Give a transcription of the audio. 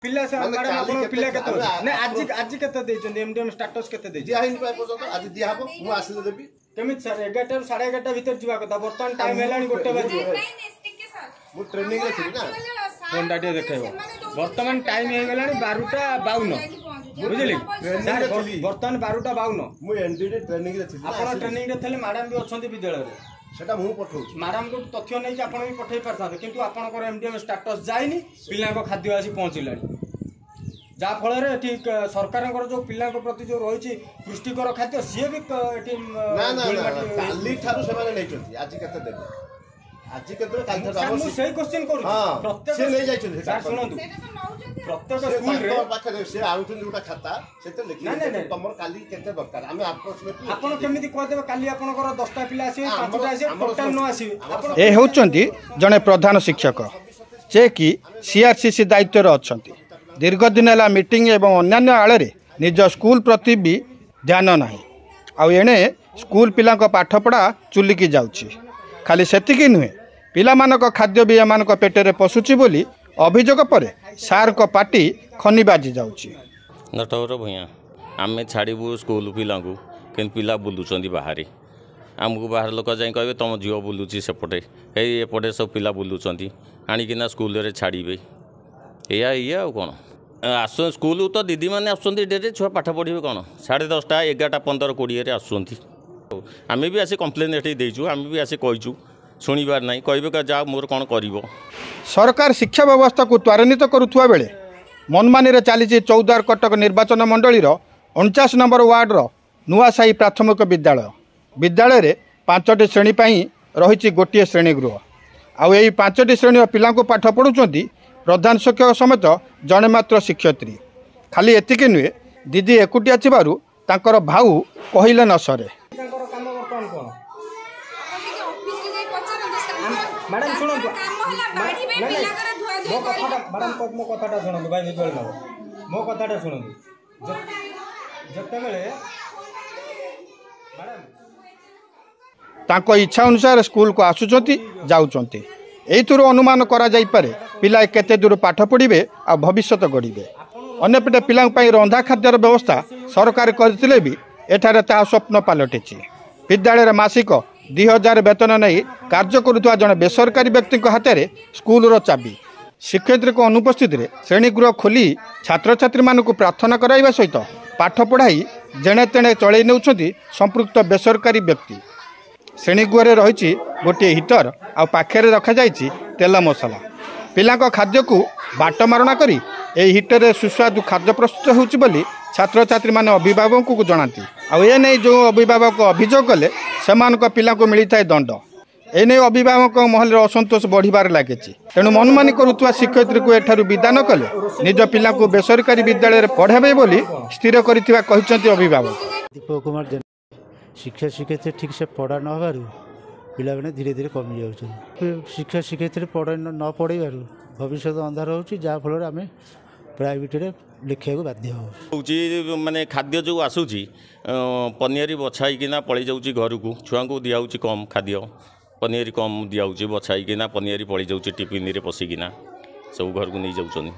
पिला से मैडम आपण पिला केते नै आज केते देछन एमडीएम स्टेटस केते दे दिया हिन पाए पर्यंत आज दिया हबो मु आसिले देबी केमित सर 11 11:30 भीतर जीवा कथा बर्तन टाइम हेलानी गोटे बजे मु ट्रेनिंग रे छी ना फोन डाटे देखेबो वर्तमान टाइम हे गेलानी 12:52 बुझिली सर वर्तमान 12:52 मु एनडीडी ट्रेनिंग रे छी आपण ट्रेनिंग रे थले मैडम भी अछंती विद्यालय रे सेटा मु पठौ मैडम को तथ्य नै कि आपण भी पठै परथां किंतु आपण को एमडीएम स्टेटस जाइनी पिला को खाद्य आसी पहुंचिलानी जा फल ठीक सरकार जो पिला प्रति जो रही पुष्टिकर खाद्य सी भी काली ठारू से माने नै आज केते देबे आज केते काल ठारू हम सही क्वेश्चन करू प्रत्येक से नै जाय सर सुनंतु प्रत्येक स्कूल रे पाखे से आउथन जोटा खाता सेते लिखि नै तमर काली केते दरकार हम अप्रोक्सीमेटली आपण केमिति कह देबे काली आपनकर 10टा पिला आसी 5टा आसी टोटल न आसी ए होचंती जने प्रधान शिक्षक जे कि सीआरसीसी दायित्व रे अछंती दीर्घ दिन है मीटिंग एवं अन्य आड़े निज स्कूल प्रति भी ध्यान ना आने स्कूल पिला पाठपढ़ा चुलिकी जाऊँगी खाली सेतिकी नुहे पिला खाद्य भी एम पेटे पशुची बोली अभियोग पर सार को पार्टी खनि बाजी जाऊँगी नटवर भैया आम छाड़ू स्कूल पिला कि पिला बुलूँ बाहर आमको बाहर लोक जाए कहे तुम झील बुलूची सेपटे एपटे सब पिला बुलूँ आणिकिना स्कूल छाड़े या या कौन आस स्कूल तो दीदी मैंने आसुँच डेरे छुआ पाठ पढ़े कौन 10:30 11टा 15 20 आसुँच आम भी आसी कम्प्लेन ये देचु आम भी आसी कहीचु शुणवार ना कहे जा मोर कौन कर सरकार शिक्षा व्यवस्था को त्वरान्वित करुवा बेले मनमानी चली चौद्वार कटक निर्वाचन मंडलीर 49 नंबर वार्डर नुआसाही प्राथमिक विद्यालय विद्यालय 5टी श्रेणी रही गोटे श्रेणीगृह आउ 5टी श्रेणी पिला पाठ पढ़ुंट प्रधान शिक्षक समेत जड़े मात्र शिक्षयित्री खाली एतिकी नुहे दीदी एकुटिया तांकर भाऊ कहले न सरे मैडम शुणु मो कथा शुणु भाई विजुअल नब मो कथा शुणु जिते तांको इच्छा अनुसार स्कूल को आसुचंती जाउचंती एथुरु अनुमान करा जाई पारे पिला केते दूर पाठ पढ़िबे आ भविष्यत गढ़िबे अन्यपटे पिलांक पई रंधा खाद्यर व्यवस्था सरकार करथिले भी एठारे ता स्वप्न पालटिछि विद्यालय मासिक 2000 वेतन नहीं कार्य करुवा जड़े बेसरकारी व्यक्ति हाथ में स्कूल चाबी शिक्षयित्री अनुपस्थित श्रेणीगृह खोली छात्र छात्री मानक प्रार्थना कराइबा सहित पाठ पढ़ाई जेणे तेणे चलई नेउछंती संपृक्त बेसरकारी व्यक्ति श्रेणीगृह रही गोटे हिटर आ पाखे रखा जाइछि तेल मसला पिला खाद्य को बाटमारणा करी ए हिटर सुस्वादु खाद्य प्रस्तुत होउछि बोली छात्र छात्री माने अभिभावक को जनाती आने जो अभिभावक अभियोग कले से पिला को मिलता है दंड एने अभिभावक महल असंतोष बढ़िबार लगे तेणु मनमानी करुवा शिक्षयित्री को एठारु विदा न कले निज पिला को बेसरकारी विद्यालय पढ़ाबे बोली स्थिर करिथिबा कहिसंती अभिभावक दीपक कुमार शिक्षा शिक्षयित्री ठीक से पढ़ा न होबारु पिला माने धीरे धीरे कमी जाउछन शिक्षा शिक्षयित्री पढ़ा न पढ़ाइबारु भविष्य अंधार होउछि जा फल आम प्राइवेट रे लिखा बाध्य हो माने खाद्य जो आसूची पनिरी बछाईकिना पलि जाऊँगी घर को छुआ को दिखाऊँ कम खाद्य पनिरी कम दिखाऊँ बछाईकिना पनिरी पलि जाऊँगी टिफिन रे पशिकिना सब घर को नहीं जाऊँ।